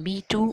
B2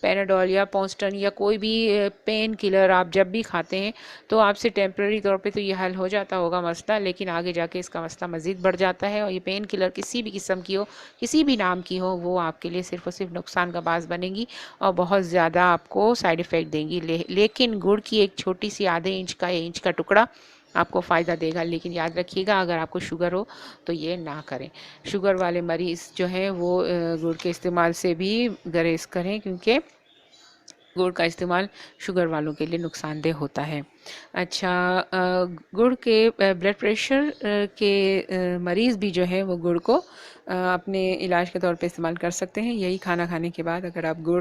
Panadol یا پونسٹن یا کوئی بھی پین کلر آپ جب بھی کھاتے ہیں تو آپ سے ٹیمپرری طور پہ تو یہ حل ہو جاتا ہوگا مسئلہ، لیکن آگے جا کے اس کا مسئلہ مزید بڑھ جاتا ہے، اور یہ پین کلر کسی بھی قسم کی ہو، کسی بھی نام کی ہو، وہ آپ کے لیے صرف اور صرف نقصان کا باعث بنے گی اور بہت زیادہ آپ کو سائیڈ افیکٹ دیں گی۔ لیکن گڑ کی ایک چھوٹی سی آدھے انچ کا انچ کا ٹکڑا آپ کو فائدہ دے گا، لیکن یاد رکھیے گا اگر آپ کو شوگر ہو تو یہ نہ کریں۔ شوگر والے مریض جو ہیں وہ گڑ کے استعمال سے بھی گریز کریں، کیونکہ گڑ کا استعمال شوگر والوں کے لیے نقصان دہ ہوتا ہے۔ اچھا، گڑ کے بلڈ پریشر کے مریض بھی جو ہے وہ گڑ کو اپنے علاج کے طور پہ استعمال کر سکتے ہیں۔ یہی کھانا کھانے کے بعد اگر آپ گڑ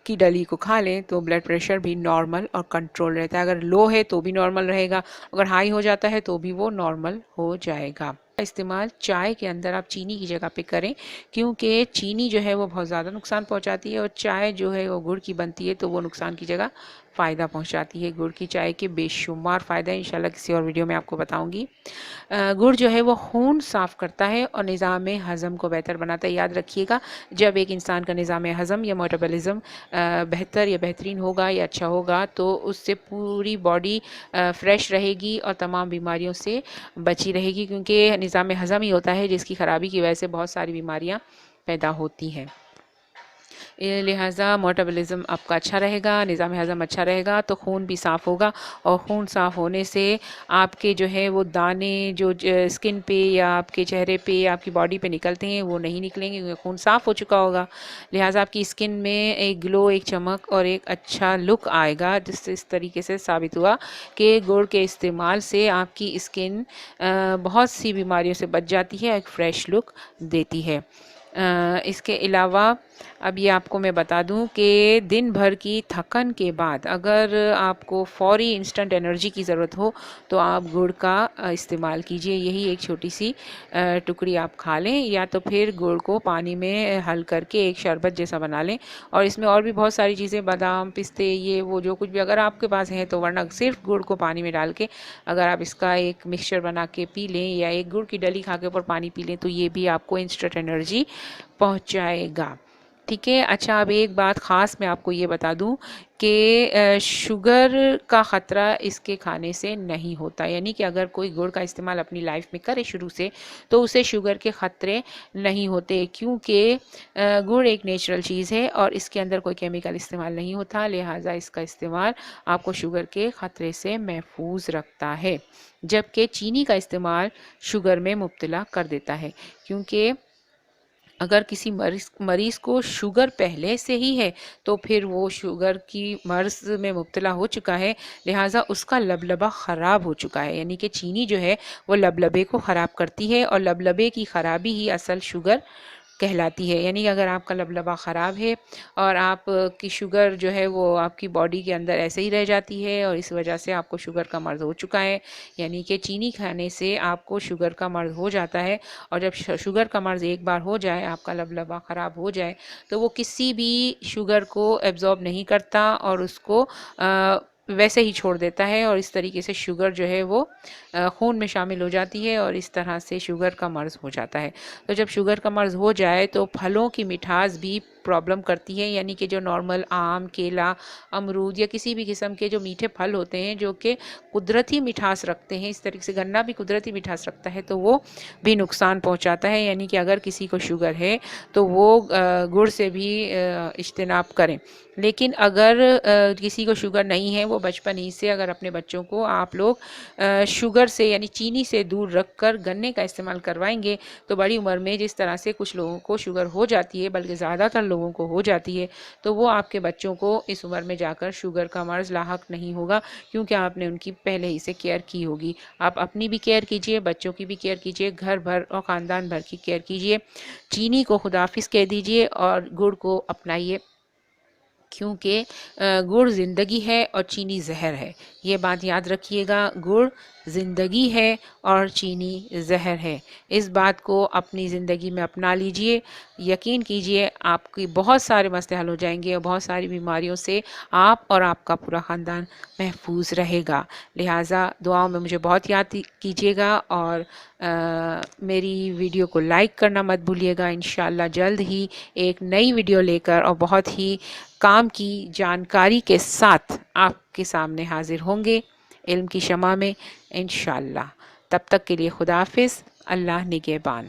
کی ڈلی کو کھا لیں تو بلڈ پریشر بھی نارمل اور کنٹرول رہتا ہے، اگر لو ہے تو بھی نارمل رہے گا، اگر ہائی ہو جاتا ہے تو بھی وہ نارمل ہو جائے گا۔ استعمال چائے کے اندر آپ چینی کی جگہ پہ کریں، کیونکہ چینی جو ہے وہ بہت زیادہ نقصان پہنچاتی ہے، اور چائے جو ہے وہ گڑ کی بنتی ہے تو وہ نقصان کی جگہ فائدہ پہنچاتی ہے۔ گڑ کی چائے کے بے شمار فائدہ ہیں، انشاءاللہ کسی اور ویڈیو میں آپ کو بتاؤں گی۔ گڑ جو ہے وہ خون صاف کرتا ہے اور نظام ہضم کو بہتر بناتا ہے۔ یاد رکھیے گا، جب ایک انسان کا نظام ہضم یا میٹابولزم بہتر یا بہترین ہوگا یا اچھا ہوگا تو اس سے پوری باڈی فریش رہے گی اور تمام بیماریوں سے بچی رہے گی، کیونکہ نظام ہضم ہی ہوتا ہے جس کی خرابی کی وجہ سے بہت ساری بیماریاں پیدا ہوتی ہیں۔ لہٰذا میٹابولزم آپ کا اچھا رہے گا، نظام ہضم اچھا رہے گا تو خون بھی صاف ہوگا، اور خون صاف ہونے سے آپ کے جو ہے وہ دانے جو اسکن پہ یا آپ کے چہرے پہ یا آپ کی باڈی پہ نکلتے ہیں وہ نہیں نکلیں گے، کیونکہ خون صاف ہو چکا ہوگا۔ لہٰذا آپ کی اسکن میں ایک گلو، ایک چمک اور ایک اچھا لک آئے گا، جس سے اس طریقے سے ثابت ہوا کہ گڑ کے استعمال سے آپ کی اسکن بہت سی بیماریوں سے بچ جاتی ہے، ایک فریش لک دیتی ہے۔ اس کے علاوہ اب یہ آپ کو میں بتا دوں کہ دن بھر کی تھکن کے بعد اگر آپ کو فوری انسٹنٹ انرجی کی ضرورت ہو تو آپ گڑ کا استعمال کیجئے۔ یہی ایک چھوٹی سی ٹکڑی آپ کھا لیں، یا تو پھر گڑ کو پانی میں حل کر کے ایک شربت جیسا بنا لیں، اور اس میں اور بھی بہت ساری چیزیں، بادام، پستے، یہ وہ جو کچھ بھی اگر آپ کے پاس ہے تو، ورنہ صرف گڑ کو پانی میں ڈال کے اگر آپ اس کا ایک مکسچر بنا کے پی لیں، یا ایک گڑ کی ڈلی کھا کے اوپر پانی پی لیں، تو یہ بھی آپ کو انسٹنٹ انرجی پہنچائے گا۔ ٹھیک ہے۔ اچھا، اب ایک بات خاص میں آپ کو یہ بتا دوں کہ شوگر کا خطرہ اس کے کھانے سے نہیں ہوتا، یعنی کہ اگر کوئی گڑ کا استعمال اپنی لائف میں کرے شروع سے تو اسے شوگر کے خطرے نہیں ہوتے، کیونکہ گڑ ایک نیچرل چیز ہے اور اس کے اندر کوئی کیمیکل استعمال نہیں ہوتا، لہٰذا اس کا استعمال آپ کو شوگر کے خطرے سے محفوظ رکھتا ہے، جبکہ چینی کا استعمال شوگر میں مبتلا کر دیتا ہے، کیونکہ اگر کسی مریض کو شوگر پہلے سے ہی ہے تو پھر وہ شوگر کی مرض میں مبتلا ہو چکا ہے، لہٰذا اس کا لبلبہ خراب ہو چکا ہے، یعنی کہ چینی جو ہے وہ لبلبے کو خراب کرتی ہے، اور لبلبے کی خرابی ہی اصل شوگر کہلاتی ہے۔ یعنی کہ اگر آپ کا لبلبہ خراب ہے اور آپ کی شوگر جو ہے وہ آپ کی باڈی کے اندر ایسے ہی رہ جاتی ہے اور اس وجہ سے آپ کو شوگر کا مرض ہو چکا ہے، یعنی کہ چینی کھانے سے آپ کو شوگر کا مرض ہو جاتا ہے، اور جب شوگر کا مرض ایک بار ہو جائے، آپ کا لبلبہ خراب ہو جائے، تو وہ کسی بھی شوگر کو ایبزارب نہیں کرتا اور اس کو ویسے ہی چھوڑ دیتا ہے، اور اس طریقے سے شوگر جو ہے وہ خون میں شامل ہو جاتی ہے اور اس طرح سے شوگر کا مرض ہو جاتا ہے۔ تو جب شوگر کا مرض ہو جائے تو پھلوں کی مٹھاس بھی پرابلم کرتی ہے، یعنی کہ جو نارمل آم، کیلا، امرود یا کسی بھی قسم کے جو میٹھے پھل ہوتے ہیں جو کہ قدرتی مٹھاس رکھتے ہیں، اس طریقے سے گنا بھی قدرتی مٹھاس رکھتا ہے، تو وہ بھی نقصان پہنچاتا ہے، یعنی کہ اگر کسی کو شوگر ہے تو وہ گڑ سے بھی اجتناب کریں۔ لیکن اگر کسی کو شوگر نہیں ہے، وہ بچپن ہی سے اگر اپنے بچوں کو آپ لوگ شوگر سے یعنی چینی سے دور رکھ کر گنے کا استعمال کروائیں گے تو بڑی عمر میں جس طرح سے کچھ لوگوں کو شوگر ہو جاتی ہے، بلکہ زیادہ تر لوگوں کو ہو جاتی ہے، تو وہ آپ کے بچوں کو اس عمر میں جا کر شوگر کا مرض لاحق نہیں ہوگا، کیونکہ آپ نے ان کی پہلے ہی سے کیئر کی ہوگی۔ آپ اپنی بھی کیئر کیجئے، بچوں کی بھی کیئر کیجئے، گھر بھر اور خاندان بھر کی کیئر کیجئے۔ چینی کو خداحافظ کہہ دیجئے اور گڑ کو اپنائیے، کیونکہ گڑ زندگی ہے اور چینی زہر ہے۔ یہ بات یاد رکھیے گا، گڑ زندگی ہے اور چینی زہر ہے۔ اس بات کو اپنی زندگی میں اپنا لیجئے، یقین کیجئے آپ کی بہت سارے مسئلے حل ہو جائیں گے اور بہت ساری بیماریوں سے آپ اور آپ کا پورا خاندان محفوظ رہے گا۔ لہٰذا دعاؤں میں مجھے بہت یاد کیجئے گا، اور میری ویڈیو کو لائک کرنا مت بھولیے گا۔ انشاءاللہ جلد ہی ایک نئی ویڈیو لے کر اور بہت ہی کام کی جانکاری کے ساتھ آپ کے سامنے حاضر ہوں گے علم کی شمع میں انشاءاللہ۔ تب تک کے لیے خدا حافظ، اللہ نگہبان۔